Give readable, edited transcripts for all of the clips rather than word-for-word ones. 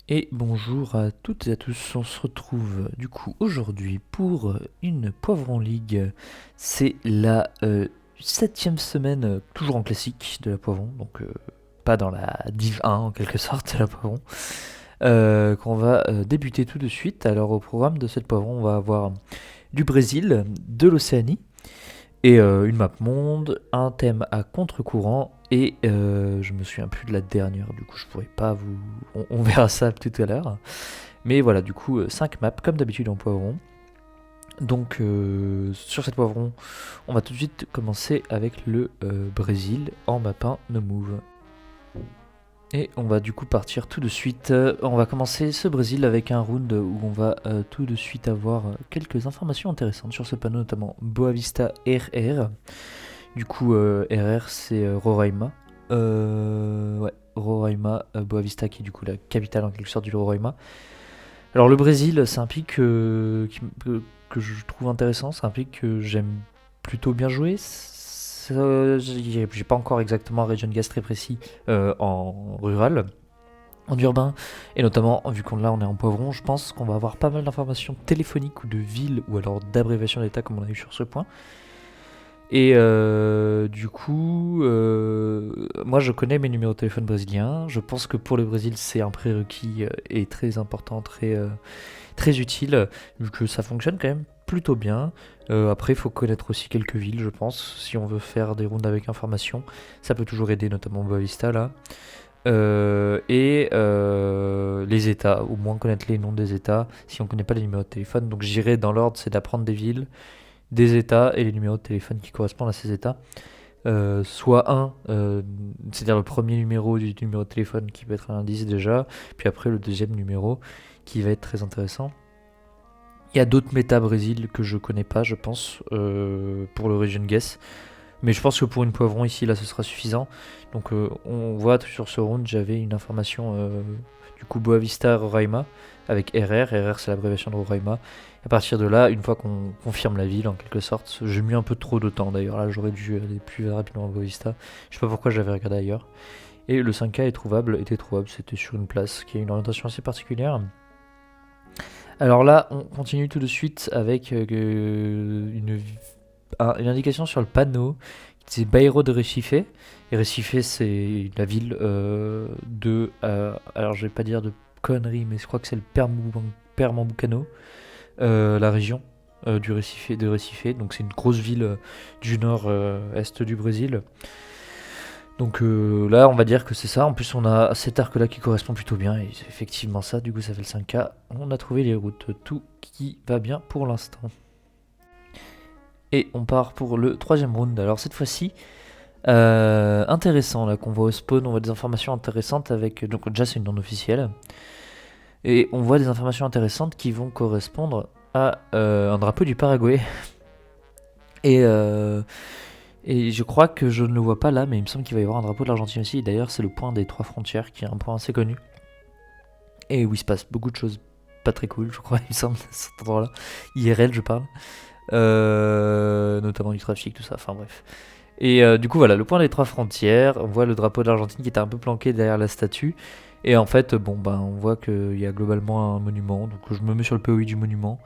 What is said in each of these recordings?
Et bonjour à toutes et à tous, on se retrouve du coup aujourd'hui pour une Poivron League. C'est la 7e semaine, toujours en classique de la Poivron, donc pas dans la Div 1 en quelque sorte de la Poivron, qu'on va débuter tout de suite. Alors au programme de cette Poivron, on va avoir du Brésil, de l'Océanie, et une map monde, un thème à contre-courant, et je me souviens plus de la dernière, du coup je pourrais pas vous... On verra ça tout à l'heure. Mais voilà, du coup 5 maps comme d'habitude en poivron. Donc sur cette poivron, on va tout de suite commencer avec le Brésil en map 1 no move. Et on va du coup partir tout de suite. On va commencer ce Brésil avec un round où on va tout de suite avoir quelques informations intéressantes sur ce panneau, notamment Boavista RR. Du coup, RR c'est Roraima. Ouais, Roraima, Boavista qui est du coup la capitale en quelque sorte du Roraima. Alors le Brésil, c'est un pic que je trouve intéressant, c'est un pic que j'aime plutôt bien jouer. J'ai pas encore exactement un region gas très précis en rural, en urbain, et notamment vu qu'on là on est en poivron, je pense qu'on va avoir pas mal d'informations téléphoniques ou de villes ou alors d'abréviations d'état comme on a eu sur ce point. Et du coup, moi je connais mes numéros de téléphone brésiliens. Je pense que pour le Brésil, c'est un prérequis et très important, très utile, vu que ça fonctionne quand même plutôt bien. Après, il faut connaître aussi quelques villes, je pense, si on veut faire des rounds avec information. Ça peut toujours aider, notamment Boavista là. Les États, au moins connaître les noms des États, si on ne connaît pas les numéros de téléphone. Donc j'irai dans l'ordre, c'est d'apprendre des villes, des États et les numéros de téléphone qui correspondent à ces États. Soit un, c'est-à-dire le premier numéro du numéro de téléphone qui peut être un indice déjà, puis après le deuxième numéro qui va être très intéressant. Il y a d'autres méta Brésil que je connais pas, je pense, pour le region guess. Mais je pense que pour une poivron ici, là, ce sera suffisant. Donc on voit sur ce round, j'avais une information du coup Boavista Roraima avec RR. RR c'est l'abréviation de Roraima. À partir de là, une fois qu'on confirme la ville en quelque sorte, j'ai mis un peu trop de temps d'ailleurs. Là j'aurais dû aller plus rapidement à Boavista. Je sais pas pourquoi j'avais regardé ailleurs. Et le 5K était trouvable, c'était sur une place qui a une orientation assez particulière. Alors là, on continue tout de suite avec une indication sur le panneau qui disait Bairro de Recife. Et Recife, c'est la ville de. Alors, je vais pas dire de conneries, mais je crois que c'est le Pernambucano, la région de Recife. Donc, c'est une grosse ville du nord-est du Brésil. Donc là, on va dire que c'est ça. En plus, on a cet arc-là qui correspond plutôt bien. Et c'est effectivement ça. Du coup, ça fait le 5K. On a trouvé les routes. Tout qui va bien pour l'instant. Et on part pour le troisième round. Alors cette fois-ci, intéressant là qu'on voit au spawn. On voit des informations intéressantes avec. Donc déjà, c'est une non officielle. Et on voit des informations intéressantes qui vont correspondre à un drapeau du Paraguay. Et Et je crois que je ne le vois pas là, mais il me semble qu'il va y avoir un drapeau de l'Argentine aussi. D'ailleurs, c'est le point des trois frontières, qui est un point assez connu. Et où il se passe beaucoup de choses pas très cool, je crois, il me semble, à cet endroit-là. IRL, je parle. Notamment du trafic, tout ça, enfin bref. Et du coup, voilà, le point des trois frontières. On voit le drapeau de l'Argentine qui était un peu planqué derrière la statue. Et en fait, bon, ben, on voit qu'il y a globalement un monument. Donc je me mets sur le POI du monument.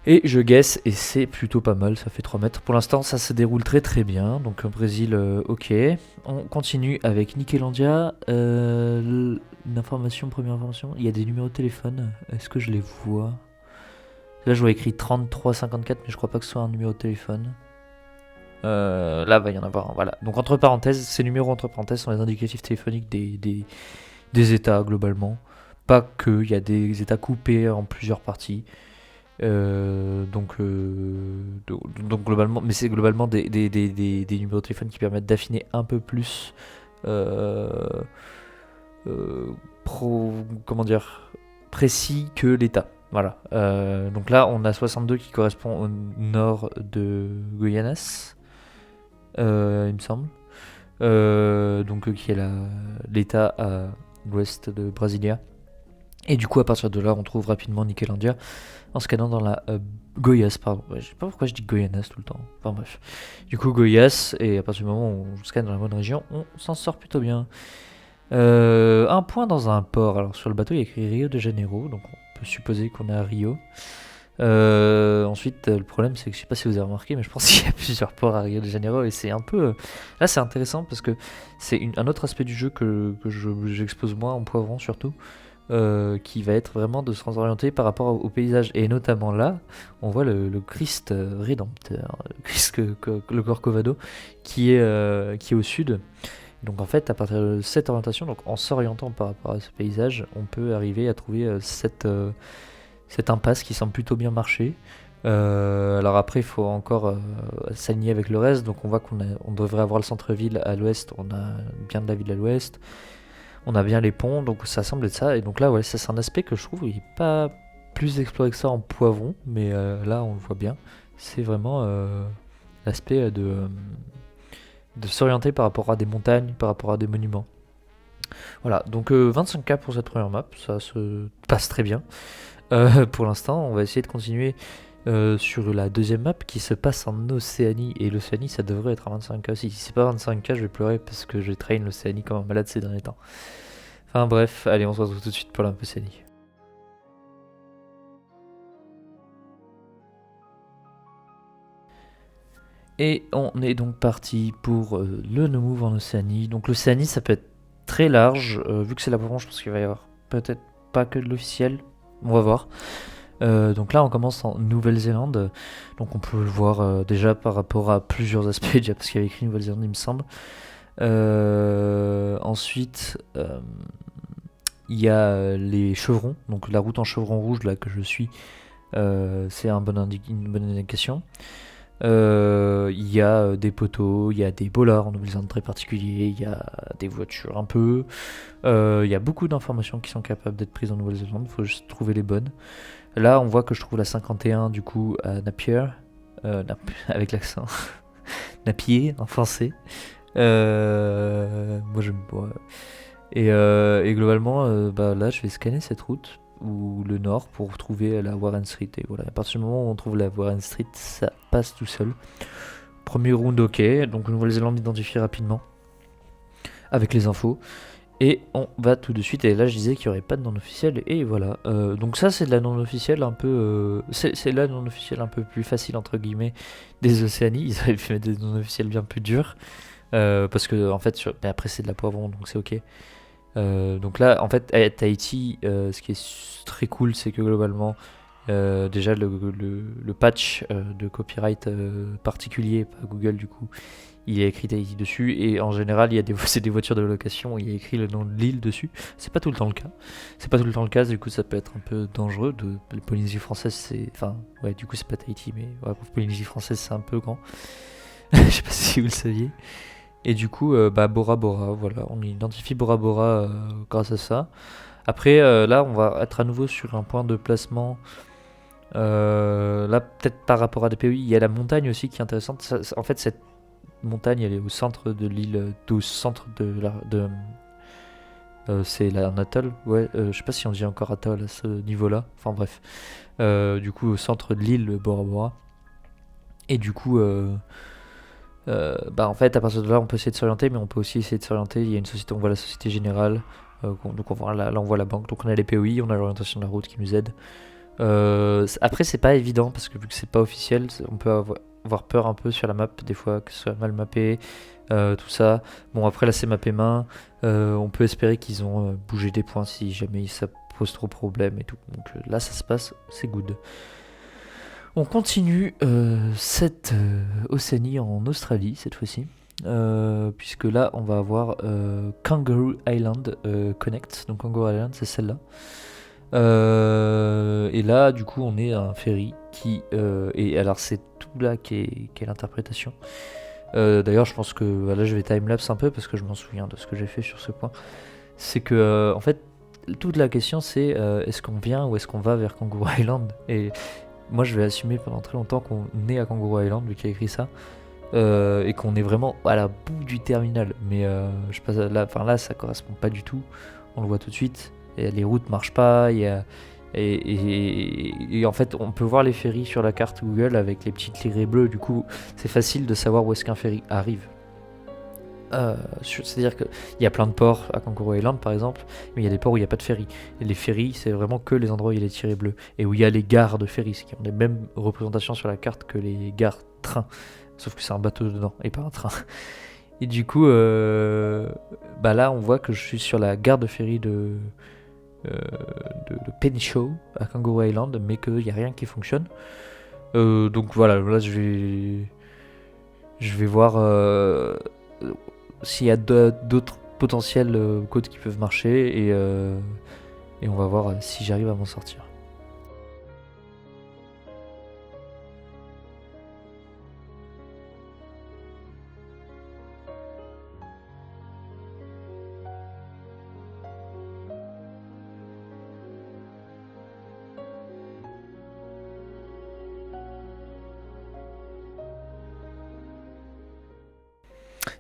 Et je guesse, et c'est plutôt pas mal, ça fait 3 mètres. Pour l'instant, ça se déroule très très bien. Donc Brésil, ok. On continue avec Niquelandia. Une information, première information. Il y a des numéros de téléphone. Est-ce que je les vois? Là, je vois écrit 3354, mais je crois pas que ce soit un numéro de téléphone. Là, va y en avoir un. Voilà. Donc entre parenthèses, ces numéros entre parenthèses sont les indicatifs téléphoniques des États globalement. Pas que, il y a des États coupés en plusieurs parties. Donc globalement, mais c'est globalement des numéros de téléphone qui permettent d'affiner un peu plus euh, comment dire, précis que l'état. Voilà. Donc là, on a 62 qui correspond au nord de Guyanas, il me semble. Donc qui est l'état à l'ouest de Brasilia. Et du coup, à partir de là, on trouve rapidement Niquelandia en scannant dans la Goiás, pardon. Ouais, je sais pas pourquoi je dis Goianas tout le temps. Enfin bref. Du coup, Goiás, et à partir du moment où on scanne dans la bonne région, on s'en sort plutôt bien. Un point dans un port. Alors sur le bateau il y a écrit Rio de Janeiro, donc on peut supposer qu'on est à Rio. Ensuite, le problème c'est que je sais pas si vous avez remarqué, mais je pense qu'il y a plusieurs ports à Rio de Janeiro et c'est un peu. Là c'est intéressant parce que c'est un autre aspect du jeu que j'expose moi en poivron surtout. Qui va être vraiment de se orienter par rapport au paysage. Et notamment là, on voit le Christ rédempteur, le Christ le Corcovado, qui est au sud. Donc en fait, à partir de cette orientation, donc en s'orientant par rapport à ce paysage, on peut arriver à trouver cette impasse qui semble plutôt bien marcher. Alors après, il faut encore s'aligner avec le reste. Donc on voit on devrait avoir le centre-ville à l'ouest, on a bien de la ville à l'ouest. On a bien les ponts, donc ça semble être ça. Et donc là, ouais, ça c'est un aspect que je trouve il n'est pas plus exploré que ça en poivron, mais là on le voit bien. C'est vraiment l'aspect de s'orienter par rapport à des montagnes, par rapport à des monuments. Voilà, donc 25K pour cette première map, ça se passe très bien. Pour l'instant, on va essayer de continuer sur la deuxième map qui se passe en Océanie. Et l'Océanie, ça devrait être à 25K aussi. Si c'est pas 25K, je vais pleurer parce que je traîne l'Océanie comme un malade ces derniers temps. Enfin bref, allez, on se retrouve tout de suite pour l'Océanie. Et on est donc parti pour le no move en Océanie. Donc l'Océanie, ça peut être très large. Vu que c'est la poivron, je pense qu'il va y avoir peut-être pas que de l'officiel. On va voir. Donc là on commence en Nouvelle-Zélande, donc on peut le voir déjà par rapport à plusieurs aspects, déjà parce qu'il y avait écrit Nouvelle-Zélande il me semble. Ensuite il y a les chevrons, donc la route en chevron rouge là que je suis, c'est une bonne indication. Il y a des poteaux, il y a des bollards en Nouvelle-Zélande très particuliers, il y a des voitures un peu. Il y a beaucoup d'informations qui sont capables d'être prises en Nouvelle-Zélande, il faut juste trouver les bonnes. Là, on voit que je trouve la 51 du coup à Napier, avec l'accent. Napier en français. Moi j'aime pas. Et globalement, bah, là je vais scanner cette route ou le nord pour trouver la Warren Street. Et voilà, à partir du moment où on trouve la Warren Street, ça passe tout seul. Premier round ok, donc Nouvelle-Zélande identifiée rapidement avec les infos. Et on va tout de suite, et là je disais qu'il n'y aurait pas de non officiel, et voilà. Donc ça c'est de la non officielle un peu... c'est la non officielle un peu plus facile entre guillemets des Océanies, ils avaient pu mettre des non officiels bien plus durs. Parce que en fait, mais après c'est de la poivron donc c'est ok. Donc là en fait à Tahiti, ce qui est très cool c'est que globalement, déjà le patch de copyright particulier, pas Google du coup, il y a écrit Tahiti dessus, et en général c'est des voitures de location, il y a écrit le nom de l'île dessus. C'est pas tout le temps le cas. C'est pas tout le temps le cas, du coup ça peut être un peu dangereux. La Polynésie française c'est... Enfin ouais, du coup c'est pas Tahiti, mais ouais, pour Polynésie française c'est un peu grand. Je sais pas si vous le saviez. Et du coup, bah Bora Bora, voilà, on identifie Bora Bora grâce à ça. Après, là on va être à nouveau sur un point de placement. Là peut-être par rapport à des pays, il y a la montagne aussi qui est intéressante. En fait cette montagne elle est au centre de l'île, au centre c'est un atoll, ouais, je sais pas si on dit encore atoll à ce niveau là, enfin bref, du coup au centre de l'île Bora Bora. Et du coup bah en fait à partir de là on peut essayer de s'orienter, mais on peut aussi essayer de s'orienter, il y a une société, on voit la Société Générale, donc on voit, là on voit la banque, donc on a les POI, on a l'orientation de la route qui nous aide. Après c'est pas évident parce que vu que c'est pas officiel, on peut avoir peur un peu sur la map des fois que ce soit mal mappé, tout ça. Bon après là c'est mappé main, on peut espérer qu'ils ont bougé des points si jamais ça pose trop de problème et tout. Donc là ça se passe, c'est good. On continue cette Océanie en Australie cette fois-ci. Puisque là on va avoir Kangaroo Island Connect. Donc Kangaroo Island c'est celle-là. Et là du coup on est à un ferry qui... et alors c'est tout là qui est l'interprétation. D'ailleurs je pense que là je vais timelapse un peu parce que je m'en souviens de ce que j'ai fait sur ce point. C'est que en fait toute la question c'est est-ce qu'on vient ou est-ce qu'on va vers Kangaroo Island. Et moi je vais assumer pendant très longtemps qu'on est à Kangaroo Island vu qu'il y a écrit ça. Et qu'on est vraiment à la bout du terminal. Mais je passe là ça correspond pas du tout. On le voit tout de suite. Et les routes marchent pas. Et en fait on peut voir les ferries sur la carte Google avec les petites lignes bleues. Du coup c'est facile de savoir où est-ce qu'un ferry arrive. C'est-à-dire qu'il y a plein de ports à Kangaroo Island par exemple, mais il y a des ports où il n'y a pas de ferry. Et les ferries, c'est vraiment que les endroits où il y a les tirés bleus et où il y a les gares de ferries, qui ont les mêmes représentations sur la carte que les gares trains, sauf que c'est un bateau dedans et pas un train. Et du coup, bah là, on voit que je suis sur la gare de ferry euh, de Penshaw à Kangaroo Island, mais qu'il n'y a rien qui fonctionne. Donc voilà, là je vais voir s'il y a d'autres potentiels codes qui peuvent marcher et on va voir si j'arrive à m'en sortir.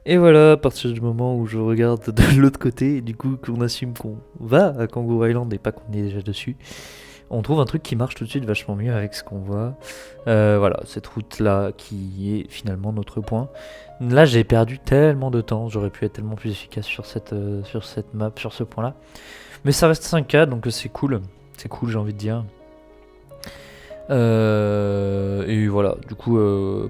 Et voilà, à partir du moment où je regarde de l'autre côté, et du coup qu'on assume qu'on va à Kangaroo Island et pas qu'on est déjà dessus, on trouve un truc qui marche tout de suite vachement mieux avec ce qu'on voit. Voilà, cette route-là qui est finalement notre point. Là, j'ai perdu tellement de temps, j'aurais pu être tellement plus efficace sur cette map, sur ce point-là. Mais ça reste 5K, donc c'est cool. C'est cool, j'ai envie de dire. Et voilà, du coup,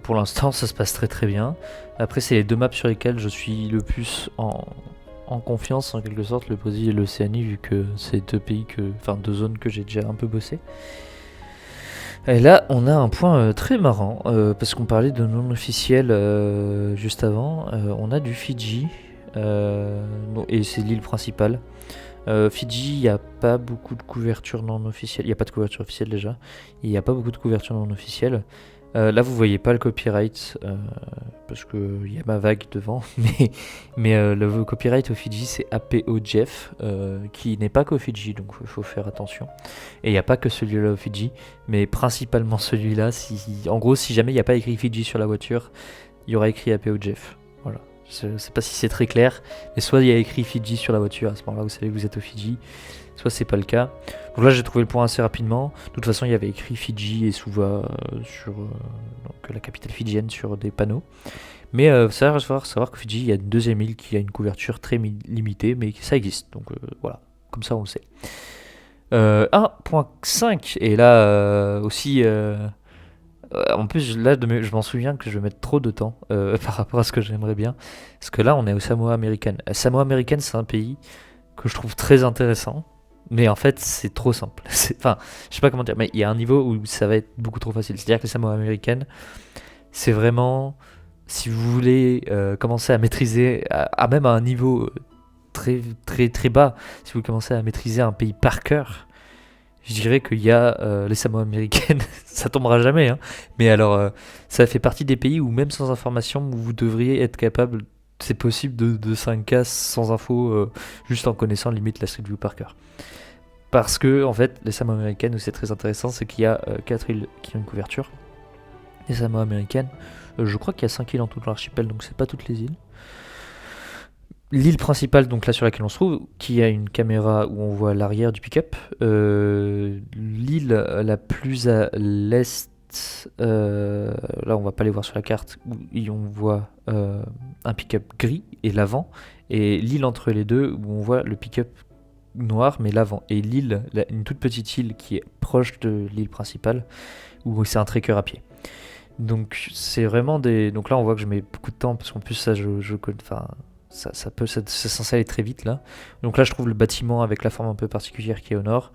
pour l'instant, ça se passe très très bien. Après, c'est les deux maps sur lesquelles je suis le plus en confiance, en quelque sorte, le Brésil et l'Océanie, vu que c'est deux zones que j'ai déjà un peu bossé. Et là, on a un point très marrant, parce qu'on parlait de non officiel juste avant. On a du Fidji, et c'est l'île principale. Fidji, il n'y a pas beaucoup de couverture non officielle. Il n'y a pas de couverture officielle déjà. Il n'y a pas beaucoup de couverture non officielle. Là, vous voyez pas le copyright parce qu'il y a ma vague devant. Mais le copyright au Fidji, c'est APO Jeff, qui n'est pas qu'au Fidji, donc il faut faire attention. Et il n'y a pas que celui-là au Fidji, mais principalement celui-là. En gros, si jamais il n'y a pas écrit Fidji sur la voiture, il y aura écrit APO Jeff. Voilà. Je sais pas si c'est très clair, mais soit il y a écrit Fidji sur la voiture, à ce moment-là vous savez que vous êtes au Fidji, soit c'est pas le cas. Donc là j'ai trouvé le point assez rapidement. De toute façon il y avait écrit Fidji et Suva sur donc, la capitale fidjienne sur des panneaux. Mais ça va savoir que Fidji, il y a une deuxième île qui a une couverture très limitée, mais ça existe. Donc voilà, comme ça on le sait. 1.5, et là aussi... en plus, là, je m'en souviens que je vais mettre trop de temps par rapport à ce que j'aimerais bien. Parce que là, on est au Samoa American. Samoa American, c'est un pays que je trouve très intéressant. Mais en fait, c'est trop simple. Enfin, je sais pas comment dire, mais il y a un niveau où ça va être beaucoup trop facile. C'est-à-dire que les Samoa American, c'est vraiment. Si vous voulez commencer à maîtriser, même à un niveau très, très, très bas, si vous commencez à maîtriser un pays par cœur, je dirais qu'il y a les Samoa américaines, ça tombera jamais, hein. Mais alors, ça fait partie des pays où même sans information, vous devriez être capable, c'est possible de 5K sans info, juste en connaissant limite la Street View par cœur. Parce que, en fait, les Samoa américaines, où c'est très intéressant, c'est qu'il y a 4 îles qui ont une couverture. Les Samoa américaines, je crois qu'il y a 5 îles en tout dans l'archipel, donc c'est pas toutes les îles. L'île principale, donc là sur laquelle on se trouve, qui a une caméra où on voit l'arrière du pick-up. L'île la plus à l'est, là on va pas les voir sur la carte, où on voit un pick-up gris et l'avant. Et l'île entre les deux, où on voit le pick-up noir mais l'avant. Et l'île, une toute petite île qui est proche de l'île principale, où c'est un trekker à pied. Donc c'est vraiment des... Donc là on voit que je mets beaucoup de temps, parce qu'en plus ça je connais... Enfin, c'est censé aller très vite là. Donc là je trouve le bâtiment avec la forme un peu particulière qui est au nord.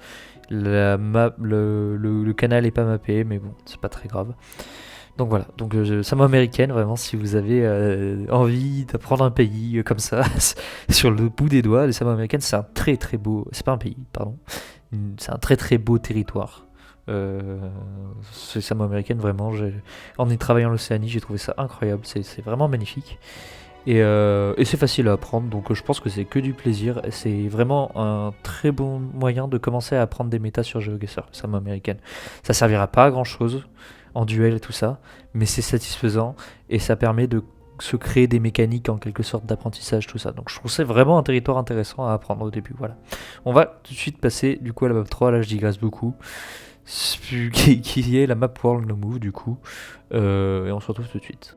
Le canal est pas mappé, mais bon, c'est pas très grave. Donc voilà, donc Samoa américaine, vraiment, si vous avez envie d'apprendre un pays comme ça, sur le bout des doigts, les Samoa américaines, c'est un très très beau... C'est pas un pays, pardon. C'est un très très beau territoire. C'est Samoa américaine, vraiment, en y travaillant l'Océanie, j'ai trouvé ça incroyable, c'est vraiment magnifique. Et c'est facile à apprendre, donc je pense que c'est que du plaisir. C'est vraiment un très bon moyen de commencer à apprendre des méta sur GeoGuessr, Samoa américaine. Ça servira pas à grand chose en duel et tout ça, mais c'est satisfaisant et ça permet de se créer des mécaniques en quelque sorte d'apprentissage, tout ça. Donc je trouve que c'est vraiment un territoire intéressant à apprendre au début. Voilà. On va tout de suite passer du coup à la map 3, là je digresse beaucoup, qui est la map World No Move du coup, et on se retrouve tout de suite.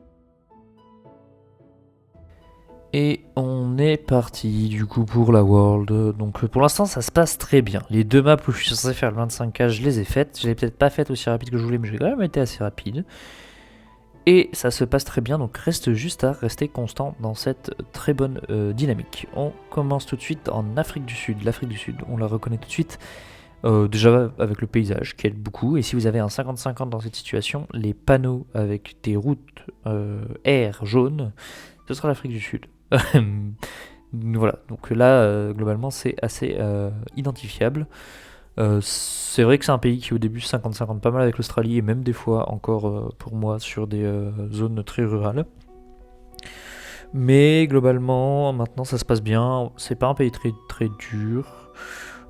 Et on est parti du coup pour la World. Donc pour l'instant ça se passe très bien. Les 2 maps où je suis censé faire le 25K, je les ai faites. Je l'ai peut-être pas faites aussi rapide que je voulais, mais j'ai quand même été assez rapide. Et ça se passe très bien, donc reste juste à rester constant dans cette très bonne dynamique. On commence tout de suite en Afrique du Sud. L'Afrique du Sud, on la reconnaît tout de suite. Déjà avec le paysage qui aide beaucoup. Et si vous avez un 50-50 dans cette situation, les panneaux avec des routes air jaune, ce sera l'Afrique du Sud. Voilà, donc là, globalement, c'est assez identifiable. C'est vrai que c'est un pays qui au début 50-50 pas mal avec l'Australie et même des fois encore pour moi sur des zones très rurales. Mais globalement, maintenant ça se passe bien. C'est pas un pays très très dur.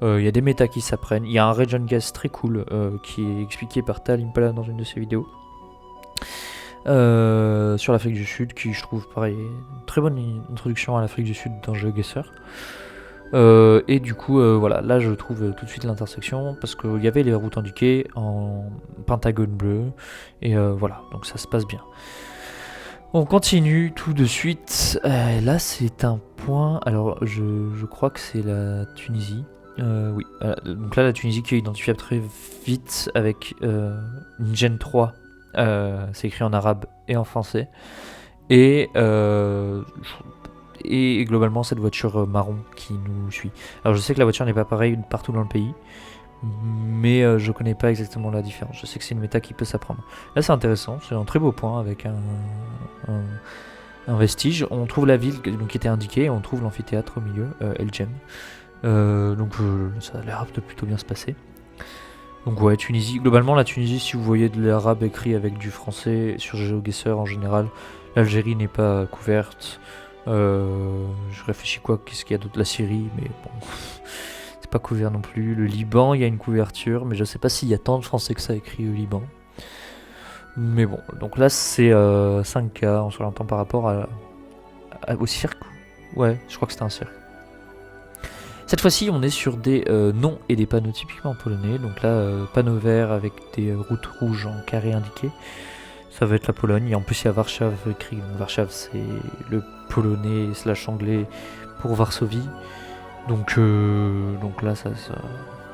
Il y a des méta qui s'apprennent. Il y a un region guess très cool qui est expliqué par Tal Impala dans une de ses vidéos. Sur l'Afrique du Sud, qui je trouve pareil, une très bonne introduction à l'Afrique du Sud dans GeoGuessr. Et du coup, voilà, là je trouve tout de suite l'intersection parce qu'il y avait les routes indiquées en pentagone bleu, et voilà, donc ça se passe bien. On continue tout de suite. Là, c'est un point. Alors, je crois que c'est la Tunisie. Oui, donc là, la Tunisie qui est identifiable très vite avec une Gen 3. C'est écrit en arabe et en français. Et, et globalement, cette voiture marron qui nous suit. Alors, je sais que la voiture n'est pas pareille partout dans le pays. Mais je connais pas exactement la différence. Je sais que c'est une méta qui peut s'apprendre. Là, c'est intéressant. C'est un très beau point avec un vestige. On trouve la ville donc, qui était indiquée. On trouve l'amphithéâtre au milieu, El Jem. Donc ça a l'air de plutôt bien se passer. Donc ouais, Tunisie. Globalement, la Tunisie, si vous voyez de l'arabe écrit avec du français sur GeoGuessr en général, l'Algérie n'est pas couverte. Je réfléchis qu'est-ce qu'il y a d'autre, la Syrie, mais bon, c'est pas couvert non plus. Le Liban, il y a une couverture, mais je sais pas s'il y a tant de français que ça écrit au Liban. Mais bon, donc là c'est 5K, on se l'entend par rapport au cirque. Ouais, je crois que c'était un cirque. Cette fois-ci, on est sur des noms et des panneaux typiquement polonais. Donc là, panneau vert avec des routes rouges en carré indiqué. Ça va être la Pologne. Et en plus, il y a Warszawa écrit. Donc, Warszawa, c'est le polonais / anglais pour Varsovie. Donc là, ça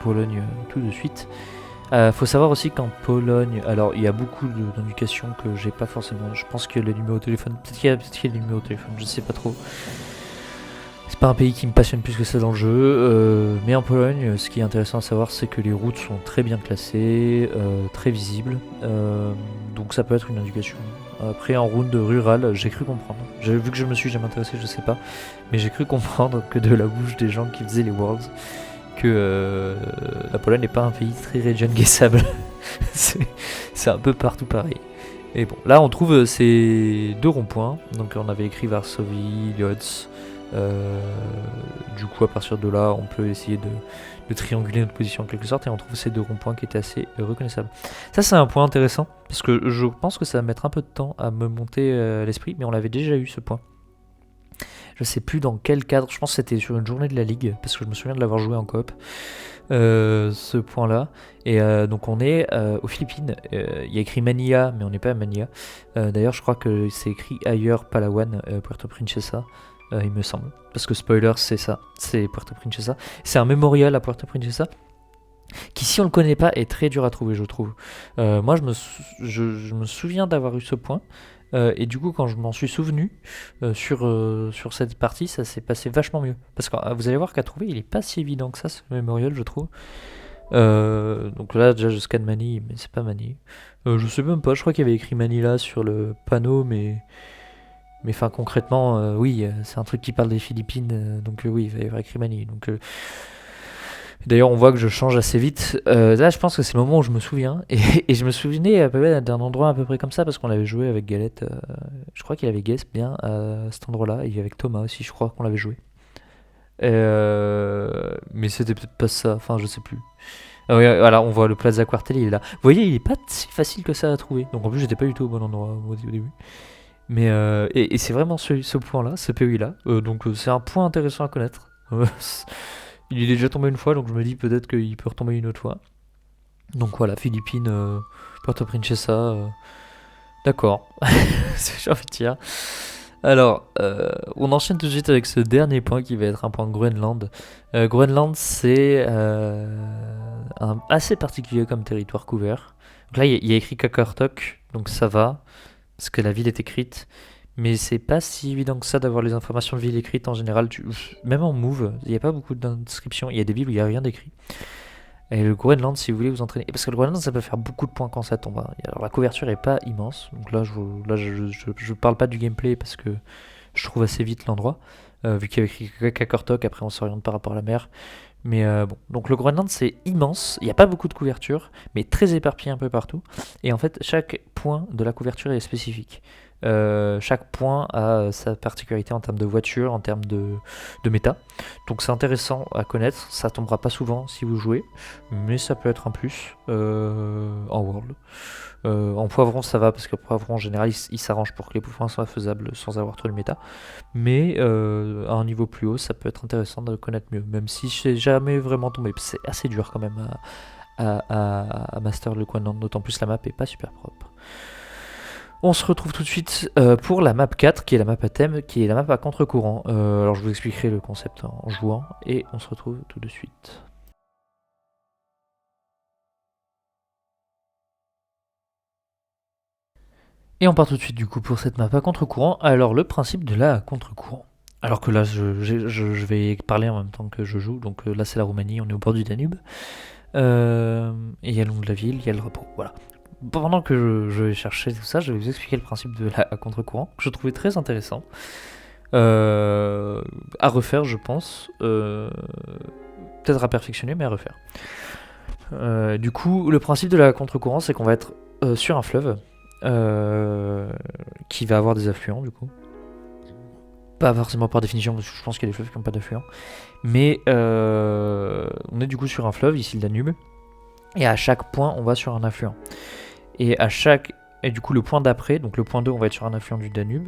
Pologne tout de suite. Faut savoir aussi qu'en Pologne, alors il y a beaucoup d'indications que j'ai pas forcément. Je pense qu'il y a les numéros de téléphone. Peut-être qu'il y a des numéros de téléphone, je sais pas trop. C'est pas un pays qui me passionne plus que ça dans le jeu, mais en Pologne, ce qui est intéressant à savoir, c'est que les routes sont très bien classées, très visibles, donc ça peut être une indication. Après, en route rurale, j'ai cru comprendre. Vu que je me suis jamais intéressé, je sais pas, mais j'ai cru comprendre que de la bouche des gens qui faisaient les Worlds, que la Pologne n'est pas un pays très region guessable. c'est un peu partout pareil. Et bon, là on trouve ces 2 ronds-points, donc on avait écrit Varsovie, Lodz. Du coup, à partir de là, on peut essayer de trianguler notre position en quelque sorte, et on trouve ces 2 ronds-points qui étaient assez reconnaissables. Ça, c'est un point intéressant parce que je pense que ça va mettre un peu de temps à me monter l'esprit, mais on l'avait déjà eu ce point. Je sais plus dans quel cadre, je pense que c'était sur une journée de la Ligue, parce que je me souviens de l'avoir joué en coop, ce point-là. Et donc on est aux Philippines, il y a écrit Manilla, mais on n'est pas à Manilla. D'ailleurs, je crois que c'est écrit ailleurs, Palawan, Puerto Princesa. Il me semble. Parce que spoiler, c'est ça. C'est Puerto Princesa. C'est un mémorial à Puerto Princesa qui, si on le connaît pas, est très dur à trouver, je trouve. Moi, je me souviens d'avoir eu ce point. Et du coup, quand je m'en suis souvenu sur cette partie, ça s'est passé vachement mieux. Parce que vous allez voir qu'à trouver, il est pas si évident que ça, ce mémorial, je trouve. Donc là, déjà, je scanne Manille, mais c'est pas Manille. Je sais même pas, je crois qu'il y avait écrit Manila sur le panneau, mais enfin concrètement, oui, c'est un truc qui parle des Philippines, donc oui, il va y avoir écrit Manille. Donc, d'ailleurs, on voit que je change assez vite. Là, je pense que c'est le moment où je me souviens. Et je me souvenais à peu près d'un endroit à peu près comme ça, parce qu'on l'avait joué avec Galette. Je crois qu'il avait guess bien à cet endroit-là, et avec Thomas aussi, je crois qu'on l'avait joué. Mais c'était peut-être pas ça, enfin, je sais plus. Ah oui, voilà, on voit le Plaza Quartel, il est là. Vous voyez, il est pas si facile que ça à trouver. Donc en plus, j'étais pas du tout au bon endroit au début. Mais et c'est vraiment ce point-là, ce POI-là. Donc c'est un point intéressant à connaître. Il est déjà tombé une fois, donc je me dis peut-être qu'il peut retomber une autre fois. Donc voilà, Philippines, Puerto Princesa, d'accord. J'ai envie de dire. Alors, on enchaîne tout de suite avec ce dernier point qui va être un point de Groenland. Groenland, c'est assez particulier comme territoire couvert. Donc là, il y a écrit Kakartok, donc ça va, parce que la ville est écrite. Mais c'est pas si évident que ça d'avoir les informations de ville écrites en général. Même en Move, il n'y a pas beaucoup d'inscriptions. Il y a des villes où il n'y a rien d'écrit. Et le Groenland, si vous voulez vous entraîner. Parce que le Groenland, ça peut faire beaucoup de points quand ça tombe, hein. Alors la couverture est pas immense. Donc là, je parle pas du gameplay parce que je trouve assez vite l'endroit. Vu qu'il y a écrit Kakartok, après on s'oriente par rapport à la mer. Mais bon, donc le Groenland c'est immense, il n'y a pas beaucoup de couverture, mais très éparpillé un peu partout. Et en fait, chaque point de la couverture est spécifique. Chaque point a sa particularité en termes de voiture, en termes de méta. Donc c'est intéressant à connaître, ça tombera pas souvent si vous jouez, mais ça peut être un plus en World. En poivron ça va parce que poivron en général il s'arrange pour que les points soient faisables sans avoir trop de méta. Mais à un niveau plus haut, ça peut être intéressant de le connaître mieux, même si je n'ai jamais vraiment tombé. C'est assez dur quand même à master le Groenland, d'autant plus la map est pas super propre. On se retrouve tout de suite pour la map 4, qui est la map à thème, qui est la map à contre-courant. Alors je vous expliquerai le concept en jouant, et on se retrouve tout de suite. Et on part tout de suite du coup pour cette map à contre-courant. Alors le principe de la contre-courant. Alors que là je vais parler en même temps que je joue, donc là c'est la Roumanie, on est au bord du Danube. Et il y a le nom de la ville, il y a le drapeau, voilà. Pendant que je vais chercher tout ça, je vais vous expliquer le principe de la contre-courant, que je trouvais très intéressant. À refaire, je pense. Peut-être à perfectionner, mais à refaire. Du coup, le principe de la contre-courant, c'est qu'on va être sur un fleuve qui va avoir des affluents, du coup. Pas forcément par définition, parce que je pense qu'il y a des fleuves qui n'ont pas d'affluents. Mais on est du coup sur un fleuve, ici le Danube. Et à chaque point, on va sur un affluent. Et du coup, le point d'après, donc le point 2, on va être sur un affluent du Danube.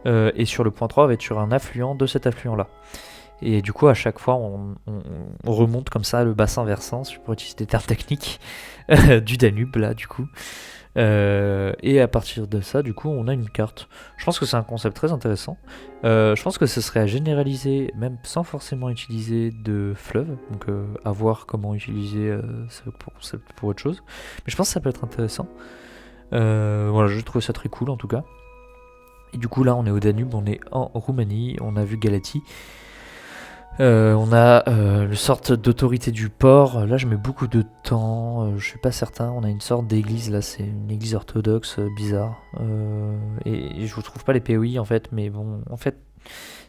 Et sur le point 3, on va être sur un affluent de cet affluent-là. Et du coup, à chaque fois, on remonte comme ça le bassin versant, si je pourrais utiliser des termes techniques, du Danube, là, du coup. Et à partir de ça, du coup, on a une carte. Je pense que c'est un concept très intéressant. Je pense que ce serait à généraliser, même sans forcément utiliser de fleuve. Donc, à voir comment utiliser ce concept pour autre chose. Mais je pense que ça peut être intéressant. Voilà, je trouve ça très cool en tout cas. Et du coup, là, on est au Danube, on est en Roumanie, on a vu Galatie. On a le sorte d'autorité du port. Là, je mets beaucoup de temps. Je suis pas certain. On a une sorte d'église. Là, c'est une église orthodoxe bizarre. Et je vous trouve pas les POI en fait. Mais bon, en fait,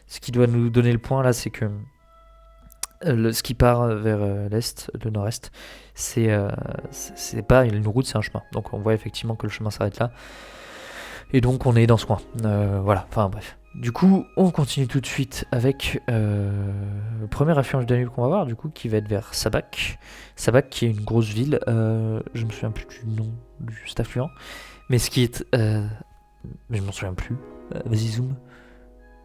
ce qui doit nous donner le point là, c'est que ce qui part vers l'est, le nord-est, c'est pas une route, c'est un chemin. Donc, on voit effectivement que le chemin s'arrête là. Et donc, on est dans ce coin. Voilà. Enfin, bref. Du coup, on continue tout de suite avec le premier affluent du Danube qu'on va voir, du coup, qui va être vers Sabak. Sabak, qui est une grosse ville. Je me souviens plus du nom de cet affluent. Mais ce qui est... mais je m'en souviens plus. Vas-y, zoom.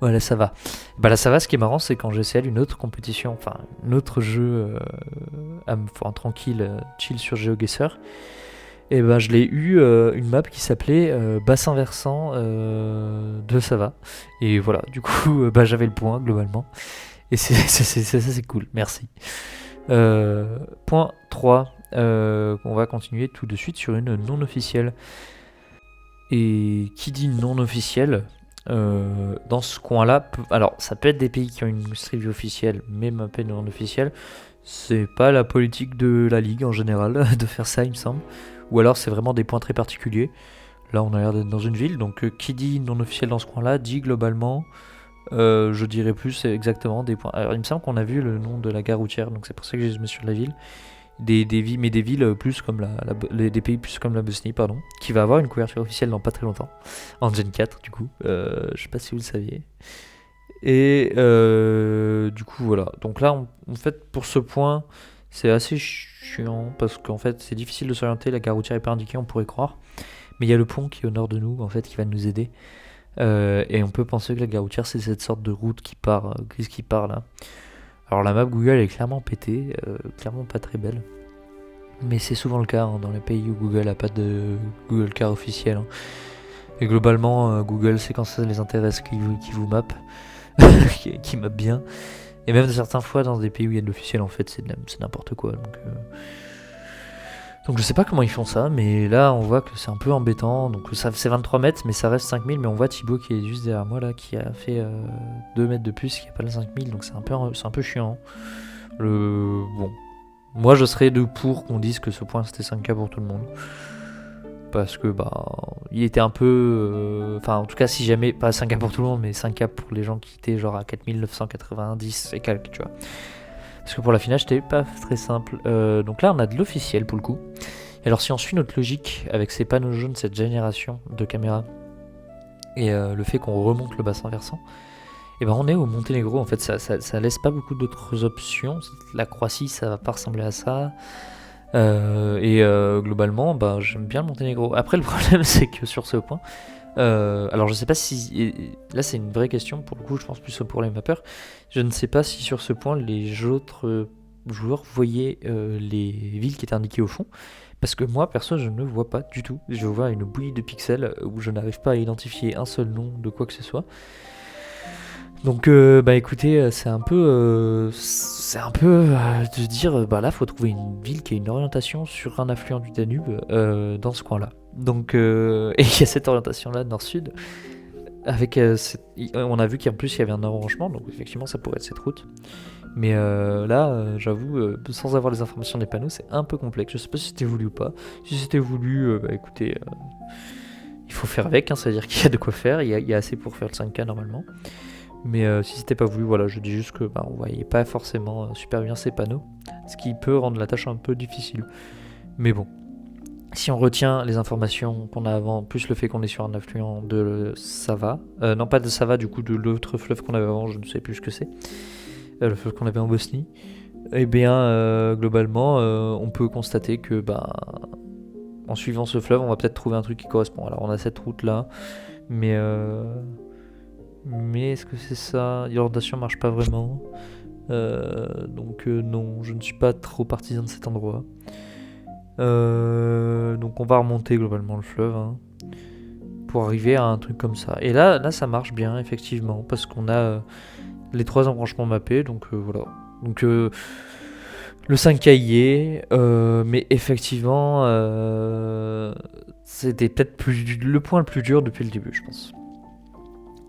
Voilà, ça va. Bah là, ça va. Ce qui est marrant, c'est quand j'essaie une autre compétition, enfin, un autre jeu tranquille, chill sur GeoGuessr. Et ben je l'ai eu une map qui s'appelait bassin versant de Sava. Et voilà, du coup bah, j'avais le point globalement. Et c'est cool, merci. Point 3, on va continuer tout de suite sur une non officielle. Et qui dit non officielle dans ce coin-là, alors ça peut être des pays qui ont une stream officielle, mais ma peine non officielle. C'est pas la politique de la ligue en général de faire ça, il me semble. Ou alors c'est vraiment des points très particuliers. Là, on a l'air d'être dans une ville, donc qui dit non officiel dans ce coin-là dit globalement, je dirais plus exactement des points. Alors il me semble qu'on a vu le nom de la gare routière, donc c'est pour ça que je me suis sur la ville. Mais des villes plus comme des pays plus comme la Bosnie, pardon, qui va avoir une couverture officielle dans pas très longtemps, en Gen 4 du coup. Je sais pas si vous le saviez. Et du coup voilà. Donc là, en fait, pour ce point, c'est assez chiant parce qu'en fait, c'est difficile de s'orienter. La gare routière est pas indiquée, on pourrait croire. Mais il y a le pont qui est au nord de nous, en fait, qui va nous aider. Et on peut penser que la gare routière, c'est cette sorte de route qui part, grise qui part là. Alors la map Google est clairement pétée, clairement pas très belle. Mais c'est souvent le cas hein, dans les pays où Google n'a pas de Google Car officiel. Hein. Et globalement, Google, c'est quand ça les intéresse qui vous mappe, qui mappe bien. Et même certaines fois, dans des pays où il y a de l'officiel, en fait, c'est n'importe quoi. Donc je sais pas comment ils font ça, mais là on voit que c'est un peu embêtant. Donc ça c'est 23 mètres, mais ça reste 5000. Mais on voit Thibaut qui est juste derrière moi là, qui a fait 2 mètres de plus, qui a pas le 5000. Donc c'est un peu chiant. Bon, moi je serais de pour qu'on dise que ce point c'était 5K pour tout le monde. Parce que bah il était un peu. Enfin en tout cas si jamais, pas 5K pour tout le monde, mais 5K pour les gens qui étaient genre à 4990 et quelques, tu vois. Parce que pour la finale, c'était pas très simple. Donc là, on a de l'officiel pour le coup. Et alors, si on suit notre logique avec ces panneaux jaunes, cette génération de caméras, et le fait qu'on remonte le bassin versant, et ben on est au Monténégro. En fait, ça laisse pas beaucoup d'autres options. La Croatie, ça va pas ressembler à ça. Globalement, bah, j'aime bien le Monténégro. Après, le problème, c'est que sur ce point, alors je sais pas si... Là c'est une vraie question, pour le coup je pense plus pour les mappeurs. Je ne sais pas si sur ce point les autres joueurs voyaient les villes qui étaient indiquées au fond. Parce que moi perso je ne vois pas du tout. Je vois une bouillie de pixels où je n'arrive pas à identifier un seul nom de quoi que ce soit. Donc bah écoutez, c'est un peu de dire bah là faut trouver une ville qui a une orientation sur un affluent du Danube dans ce coin-là. Donc et il y a cette orientation là nord-sud avec on a vu qu'en plus il y avait un arrangement, donc effectivement ça pourrait être cette route. Mais là j'avoue sans avoir les informations des panneaux c'est un peu complexe. Je sais pas si c'était voulu ou pas. Si c'était voulu bah écoutez il faut faire avec, hein, c'est-à-dire qu'il y a de quoi faire, il y a assez pour faire le 5K normalement. Mais si c'était pas voulu, voilà, je dis juste que bah, on voyait pas forcément super bien ces panneaux, ce qui peut rendre la tâche un peu difficile. Mais bon, si on retient les informations qu'on a avant, plus le fait qu'on est sur un affluent de Sava, non pas de Sava, du coup de l'autre fleuve qu'on avait avant, je ne sais plus ce que c'est, le fleuve qu'on avait en Bosnie, et bien globalement, on peut constater que bah, en suivant ce fleuve, on va peut-être trouver un truc qui correspond. Alors on a cette route là, mais est-ce que c'est ça? L'orientation marche pas vraiment. Donc non, je ne suis pas trop partisan de cet endroit. Donc on va remonter globalement le fleuve hein, pour arriver à un truc comme ça. Et là ça marche bien effectivement parce qu'on a les trois embranchements mappés. Donc voilà. Donc le 5K y est, mais effectivement c'était peut-être le point le plus dur depuis le début, je pense.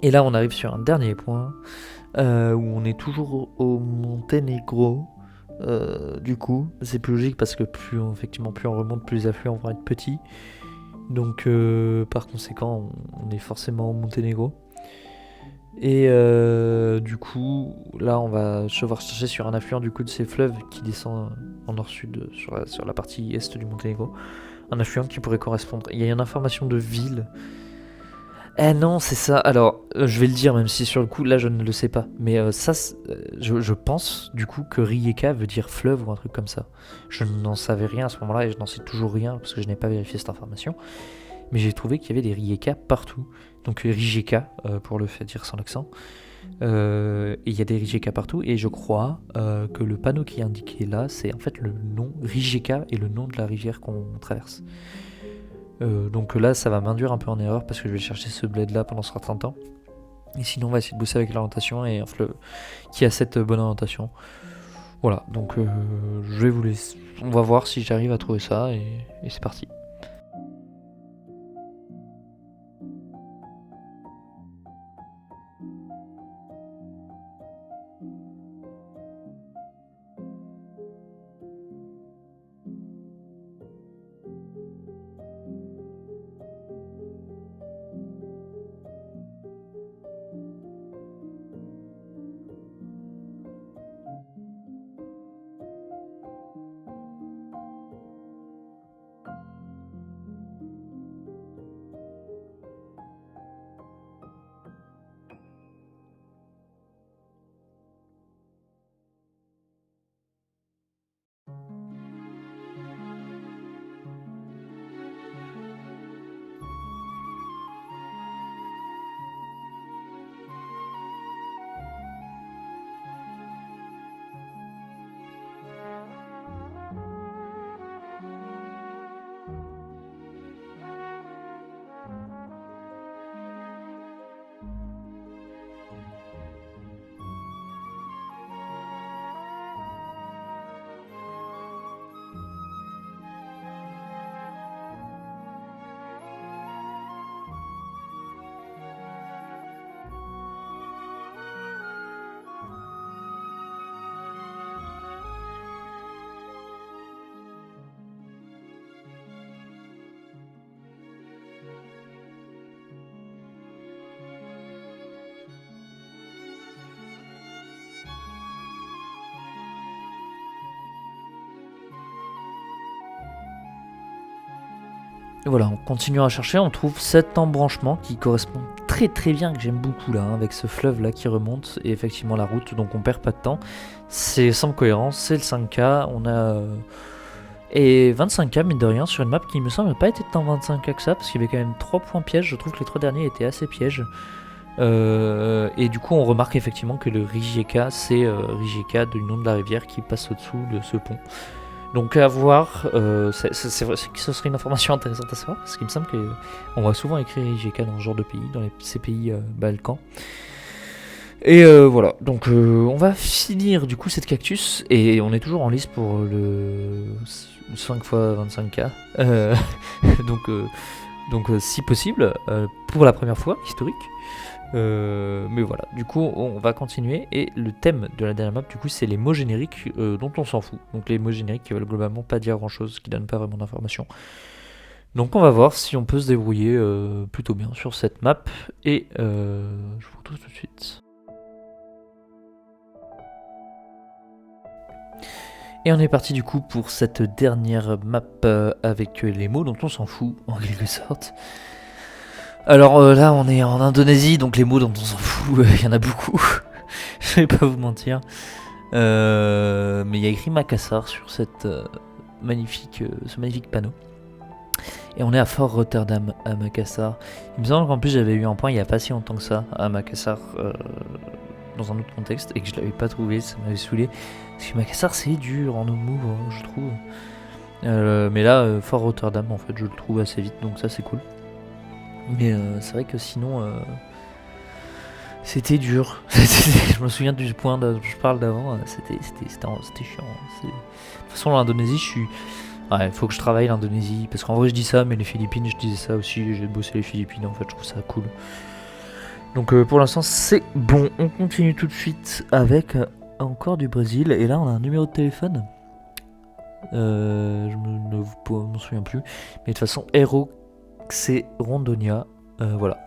Et là, on arrive sur un dernier point où on est toujours au Monténégro. Du coup, c'est plus logique parce que plus on remonte, plus les affluents vont être petits. Donc, par conséquent, on est forcément au Monténégro. Et du coup, là, on va devoir chercher sur un affluent du coup de ces fleuves qui descend en nord-sud sur la partie est du Monténégro. Un affluent qui pourrait correspondre. Il y a une information de ville. Eh non, c'est ça. Alors, je vais le dire, même si sur le coup, là, je ne le sais pas. Mais je pense, du coup, que Rijeka veut dire fleuve ou un truc comme ça. Je n'en savais rien à ce moment-là et je n'en sais toujours rien parce que je n'ai pas vérifié cette information. Mais j'ai trouvé qu'il y avait des Rijeka partout. Donc Rijeka, pour le fait dire sans l'accent. Et il y a des Rijeka partout. Et je crois que le panneau qui est indiqué là, c'est en fait le nom Rijeka et le nom de la rivière qu'on traverse. Donc là, ça va m'induire un peu en erreur parce que je vais chercher ce bled là pendant un certain temps. Et sinon, on va essayer de bosser avec l'orientation et un fleuve qui a cette bonne orientation. Voilà, donc je vais vous laisser. On va voir si j'arrive à trouver ça et c'est parti. Voilà, en continuant à chercher, on trouve cet embranchement qui correspond très très bien, que j'aime beaucoup là, hein, avec ce fleuve là qui remonte, et effectivement la route, donc on perd pas de temps. C'est sans cohérence, c'est le 5K, on a... et 25K mine de rien sur une map qui me semble pas être tant 25K que ça, parce qu'il y avait quand même 3 points pièges, je trouve que les 3 derniers étaient assez pièges. Et du coup on remarque effectivement que le Rijeka, c'est Rijeka du nom de la rivière qui passe au-dessous de ce pont. Donc à voir, c'est vrai que ce serait une information intéressante à savoir, parce qu'il me semble qu'on va souvent écrire Rijeka dans ce genre de pays, dans ces pays Balkans. Et voilà, donc on va finir du coup cette cactus, et on est toujours en liste pour le 5 x 25K. Donc si possible, pour la première fois, historique. Mais voilà, du coup on va continuer, et le thème de la dernière map du coup c'est les mots génériques dont on s'en fout. Donc les mots génériques qui veulent globalement pas dire grand chose, qui donnent pas vraiment d'informations. Donc on va voir si on peut se débrouiller plutôt bien sur cette map, et je vous retrouve tout de suite. Et on est parti du coup pour cette dernière map avec les mots dont on s'en fout en quelque sorte. Alors là on est en Indonésie, donc les mots dont on s'en fout, il y en a beaucoup. Je vais pas vous mentir. Mais il y a écrit Makassar sur cette, ce magnifique panneau. Et on est à Fort Rotterdam à Makassar. Il me semble qu'en plus j'avais eu un point il n'y a pas si longtemps que ça à Makassar, dans un autre contexte, et que je l'avais pas trouvé, ça m'avait saoulé. Parce que Makassar c'est dur en homo, je trouve. Mais là, Fort Rotterdam en fait je le trouve assez vite, donc ça c'est cool. Mais c'est vrai que sinon, c'était dur. Je me souviens du point dont je parle d'avant, c'était chiant. De toute façon, l'Indonésie, je suis... Ouais, faut que je travaille l'Indonésie, parce qu'en vrai je dis ça, mais les Philippines, je disais ça aussi, j'ai bossé les Philippines, en fait, je trouve ça cool. Donc pour l'instant, c'est bon. On continue tout de suite avec encore du Brésil, et là, on a un numéro de téléphone. Je ne m'en souviens plus, mais de toute façon, Héros, c'est Rondonia, voilà.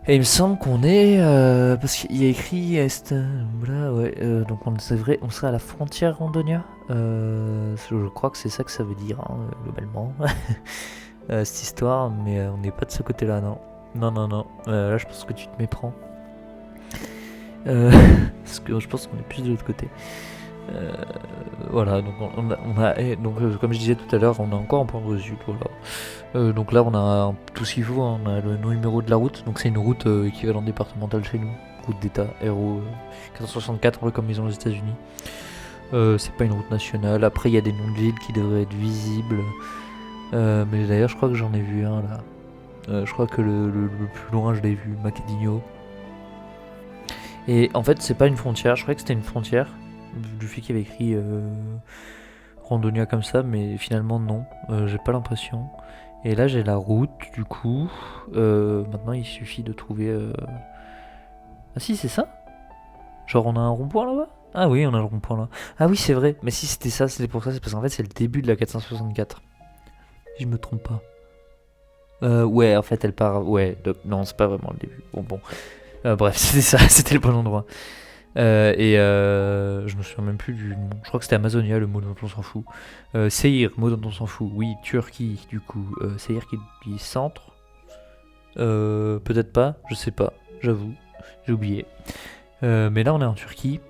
Et il me semble qu'on est... parce qu'il y a écrit Est... Là, ouais, donc on serait à la frontière Rondonia. Je crois que c'est ça que ça veut dire, hein, globalement. Cette histoire, mais on n'est pas de ce côté-là, non. Non. Là, je pense que tu te méprends. Parce que je pense qu'on est plus de l'autre côté. Voilà, donc donc comme je disais tout à l'heure, on a encore un point de sud, voilà. Donc là on a tout ce qu'il faut, hein. On a le numéro de la route, donc c'est une route équivalente départementale chez nous, route d'état, RO 464, un peu comme ils ont aux États-Unis. C'est pas une route nationale. Après il y a des noms de villes qui devraient être visibles, mais d'ailleurs je crois que j'en ai vu un là. Je crois que le plus loin je l'ai vu, Macadinho. Et en fait c'est pas une frontière, je croyais que c'était une frontière du fait qu'il y avait écrit Rondonia comme ça, mais finalement non, j'ai pas l'impression. Et là j'ai la route du coup. Maintenant il suffit de trouver... Ah si, c'est ça. Genre on a un rond-point là-bas. Ah oui, on a le rond-point là. Ah oui, c'est vrai, mais si c'était ça, c'était pour ça, c'est parce qu'en fait c'est le début de la 464. Si je me trompe pas. Ouais, en fait elle part... Ouais, non, c'est pas vraiment le début. Bon. Bref, c'était ça, c'était le bon endroit. Je me souviens même plus du nom. Je crois que c'était Amazonia, le mot dont on s'en fout. Seyir, mot dont on s'en fout. Oui, Turquie, du coup. Seyir qui dit centre. Peut-être pas, je sais pas, j'avoue. J'ai oublié. Mais là, on est en Turquie.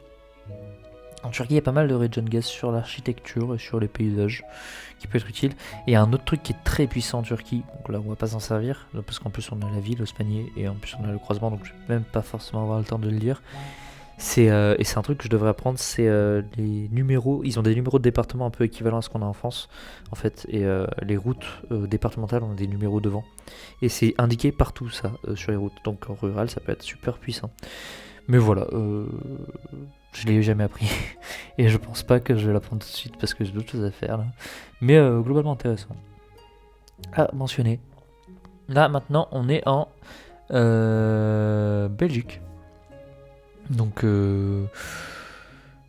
En Turquie, il y a pas mal de region gas sur l'architecture et sur les paysages qui peut être utile. Et il y a un autre truc qui est très puissant en Turquie. Donc là, on va pas s'en servir. Parce qu'en plus, on a la ville, Osmaniye. Et en plus, on a le croisement. Donc je vais même pas forcément avoir le temps de le lire. Et c'est un truc que je devrais apprendre, c'est les numéros. Ils ont des numéros de département un peu équivalents à ce qu'on a en France, en fait. Et les routes départementales ont des numéros devant. Et c'est indiqué partout, ça, sur les routes. Donc en rural, ça peut être super puissant. Mais voilà, je l'ai jamais appris. Et je pense pas que je vais l'apprendre tout de suite parce que j'ai d'autres choses à faire là. Mais globalement intéressant. À mentionner. Là, maintenant, on est en Belgique. Donc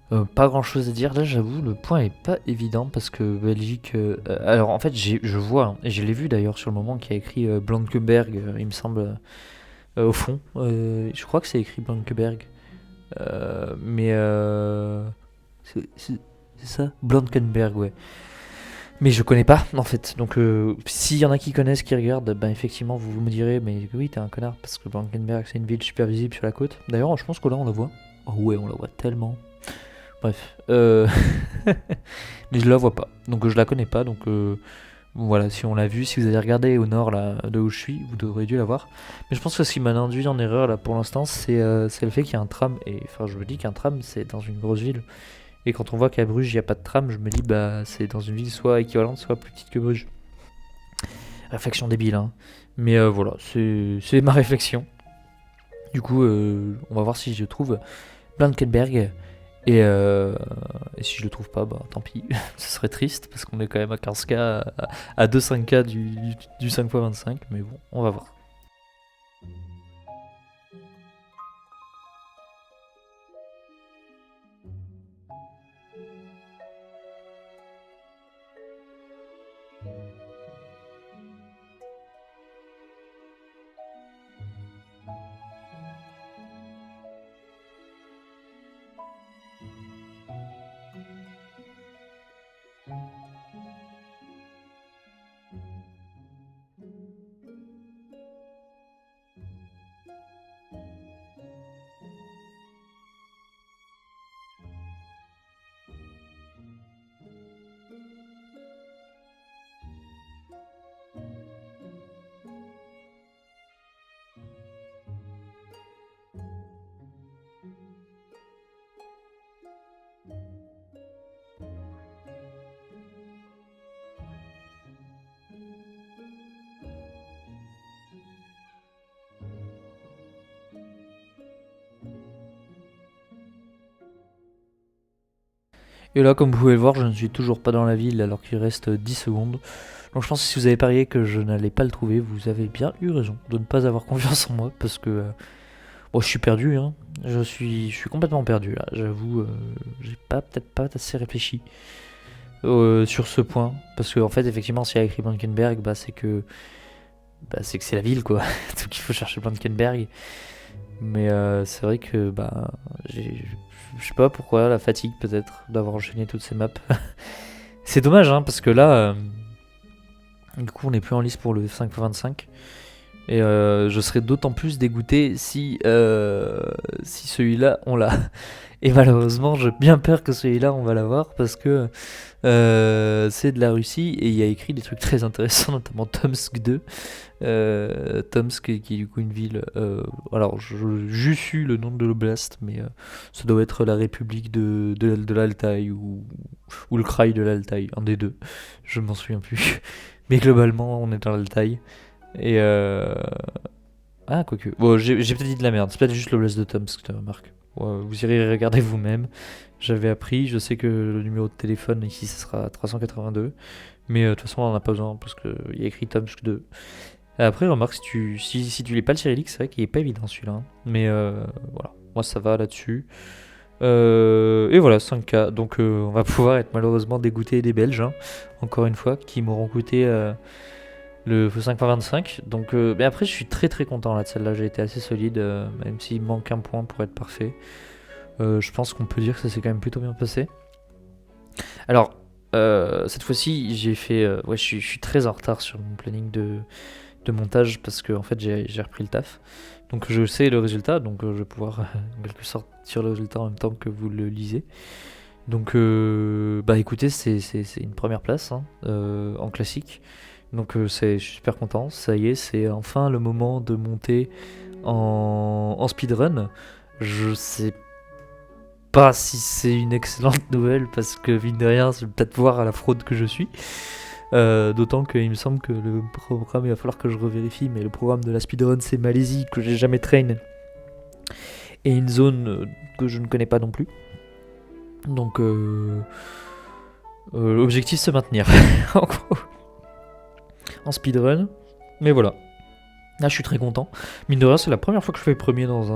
pas grand chose à dire là, j'avoue, le point est pas évident parce que Belgique, alors en fait je vois, hein, et je l'ai vu d'ailleurs sur le moment, qui a écrit Blankenberg, il me semble, au fond, je crois que c'est écrit Blankenberg, mais c'est ça, Blankenberg, ouais. Mais je connais pas en fait, donc s'il y en a qui connaissent, qui regardent, ben effectivement vous me direz, mais oui t'es un connard parce que Blankenberg c'est une ville super visible sur la côte. D'ailleurs je pense que là on la voit. Oh ouais on la voit tellement. Bref, mais je la vois pas, donc je la connais pas, donc voilà, si on l'a vu, si vous avez regardé au nord là de où je suis, vous devriez dû la voir. Mais je pense que ce qui m'a induit en erreur là pour l'instant, c'est le fait qu'il y a un tram, et enfin je me dis qu'un tram c'est dans une grosse ville. Et quand on voit qu'à Bruges il n'y a pas de tram, je me dis bah c'est dans une ville soit équivalente, soit plus petite que Bruges. Réflexion débile, hein. Mais voilà, c'est ma réflexion. Du coup, on va voir si je trouve Blankenberg. Et si je le trouve pas, bah tant pis. Ce serait triste parce qu'on est quand même à 15K, à 2,5K du 5x25. Mais bon, on va voir. Et là, comme vous pouvez le voir, je ne suis toujours pas dans la ville alors qu'il reste 10 secondes. Donc je pense que si vous avez parié que je n'allais pas le trouver, vous avez bien eu raison de ne pas avoir confiance en moi parce que bon, je suis perdu, hein. Je suis complètement perdu là. J'avoue, j'ai peut-être pas assez réfléchi sur ce point parce que en fait, effectivement, s'il y a écrit Blankenberg, c'est que c'est la ville quoi. Donc il faut chercher Blankenberg. Mais c'est vrai que je sais pas pourquoi, la fatigue peut-être d'avoir enchaîné toutes ces maps. C'est dommage hein, parce que là, du coup on n'est plus en lice pour le 5x25. Et je serais d'autant plus dégoûté si celui-là on l'a. Et malheureusement j'ai bien peur que celui-là on va l'avoir parce que c'est de la Russie et il y a écrit des trucs très intéressants, notamment Tomsk 2. Tomsk qui est du coup une ville. Alors j'ai su le nom de l'oblast, mais ça doit être la République de l'Altaï ou le Kraï de l'Altaï, un des deux. Je m'en souviens plus. Mais globalement, on est dans l'Altaï. Et ah, quoique. Bon, j'ai peut-être dit de la merde. C'est peut-être juste l'oblast de Tomsk, Marc. Vous irez regarder vous-même. J'avais appris. Je sais que le numéro de téléphone ici, ce sera 382. Mais de toute façon, on n'en a pas besoin parce qu'il y a écrit Tomsk 2. Après, remarque, si tu lis pas le cyrillique, c'est vrai qu'il est pas évident celui-là, hein. Mais voilà, moi ça va là-dessus. Et voilà, 5K. Donc on va pouvoir être malheureusement dégoûté des Belges, hein, encore une fois, qui m'auront coûté le 5x25. Donc, mais après, je suis très très content là de celle-là. J'ai été assez solide, même s'il manque un point pour être parfait. Je pense qu'on peut dire que ça s'est quand même plutôt bien passé. Alors, cette fois-ci, j'ai fait. Ouais, je suis très en retard sur mon planning de montage parce que en fait j'ai repris le taf. Donc je sais le résultat, donc je vais pouvoir en quelque sorte dire le résultat en même temps que vous le lisez. Donc bah écoutez, c'est une première place hein, en classique. Donc je suis super content, ça y est, c'est enfin le moment de monter en speedrun. Je sais pas si c'est une excellente nouvelle parce que mine de rien, je vais peut-être voir à la fraude que je suis. D'autant qu'il me semble que le programme, il va falloir que je revérifie, mais le programme de la speedrun c'est Malaisie, que j'ai jamais train, et une zone que je ne connais pas non plus. Donc l'objectif c'est maintenir, en gros, en speedrun. Mais voilà, là je suis très content. Mine de rien, c'est la première fois que je fais premier dans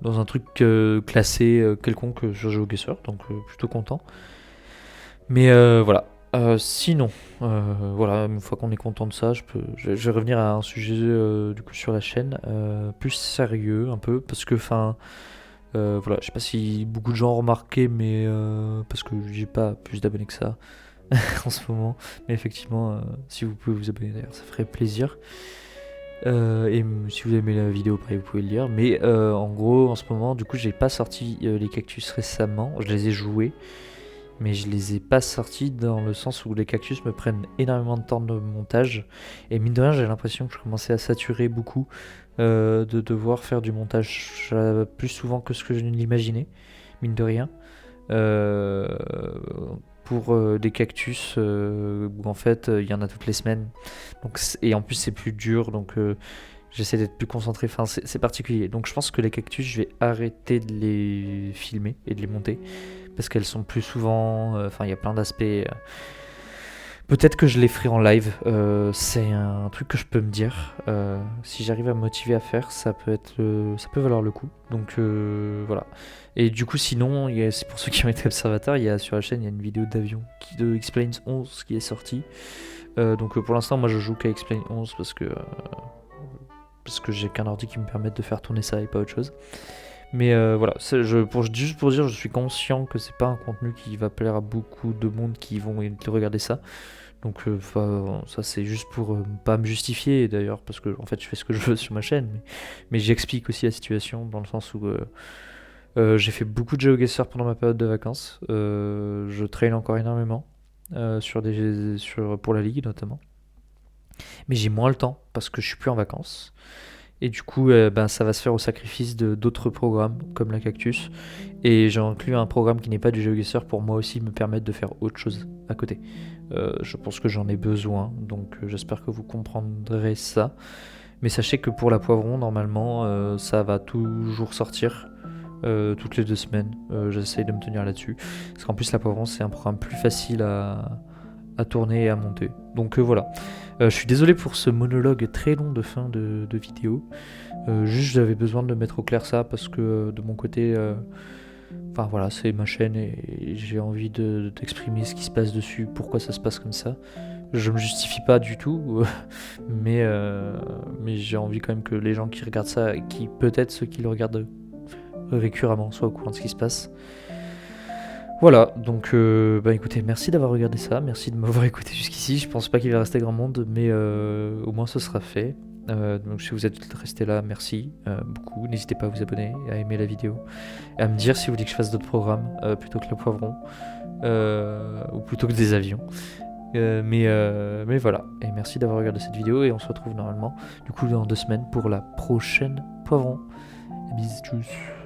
un truc classé quelconque sur GeoGuessr, donc plutôt content. Mais voilà. Sinon, voilà, une fois qu'on est content de ça, je vais revenir à un sujet du coup sur la chaîne plus sérieux un peu parce que, enfin, voilà, je sais pas si beaucoup de gens ont remarqué, mais parce que j'ai pas plus d'abonnés que ça. en ce moment. Mais effectivement, si vous pouvez vous abonner d'ailleurs, ça ferait plaisir. Si vous aimez la vidéo, pareil, vous pouvez le dire. Mais en gros, en ce moment, du coup, j'ai pas sorti les cactus récemment. Je les ai joués, mais je les ai pas sortis dans le sens où les cactus me prennent énormément de temps de montage. Et mine de rien, j'ai l'impression que je commençais à saturer beaucoup de devoir faire du montage plus souvent que ce que je ne l'imaginais, mine de rien. Euh, pour des cactus où en fait il y en a toutes les semaines. Donc, et en plus c'est plus dur, donc j'essaie d'être plus concentré. Enfin, c'est particulier. Donc je pense que les cactus, je vais arrêter de les filmer et de les monter parce qu'elles sont plus souvent. Enfin, il y a plein d'aspects. Peut-être que je les ferai en live. C'est un truc que je peux me dire. Si j'arrive à me motiver à faire, ça peut être, ça peut valoir le coup. Donc voilà. Et du coup, sinon, c'est pour ceux qui ont été observateurs, sur la chaîne, il y a une vidéo d'avion de X-Planes 11 qui est sortie. Donc pour l'instant, moi je joue qu'à X-Plane 11 parce que j'ai qu'un ordi qui me permette de faire tourner ça et pas autre chose. Mais voilà, juste pour dire, je suis conscient que c'est pas un contenu qui va plaire à beaucoup de monde qui vont regarder ça. Donc ça c'est juste pour pas me justifier d'ailleurs, parce que en fait je fais ce que je veux sur ma chaîne, mais j'explique aussi la situation dans le sens où j'ai fait beaucoup de GeoGuessr pendant ma période de vacances. Je traîne encore énormément pour la ligue notamment. Mais j'ai moins le temps parce que je suis plus en vacances. Et du coup, ben, ça va se faire au sacrifice de d'autres programmes comme la Cactus. Et j'ai inclus un programme qui n'est pas du GeoGuessr pour moi aussi me permettre de faire autre chose à côté. Je pense que j'en ai besoin, donc j'espère que vous comprendrez ça. Mais sachez que pour la Poivron, normalement, ça va toujours sortir. Toutes les 2 semaines, j'essaye de me tenir là-dessus. Parce qu'en plus, la Poivron, c'est un programme plus facile à tourner et à monter. Donc voilà. Je suis désolé pour ce monologue très long de fin de vidéo. Juste j'avais besoin de mettre au clair ça parce que de mon côté, enfin voilà, c'est ma chaîne et j'ai envie d'exprimer ce qui se passe dessus, pourquoi ça se passe comme ça. Je me justifie pas du tout, mais j'ai envie quand même que les gens qui regardent ça, qui peut-être ceux qui le regardent récurremment, soient au courant de ce qui se passe. Voilà, donc bah écoutez, merci d'avoir regardé ça, merci de m'avoir écouté jusqu'ici. Je pense pas qu'il va rester grand monde, mais au moins ce sera fait. Donc si vous êtes resté là, merci beaucoup. N'hésitez pas à vous abonner, à aimer la vidéo, et à me dire si vous voulez que je fasse d'autres programmes plutôt que le poivron, ou plutôt que des avions. Mais voilà, et merci d'avoir regardé cette vidéo, et on se retrouve normalement du coup dans 2 semaines pour la prochaine poivron. Bisous.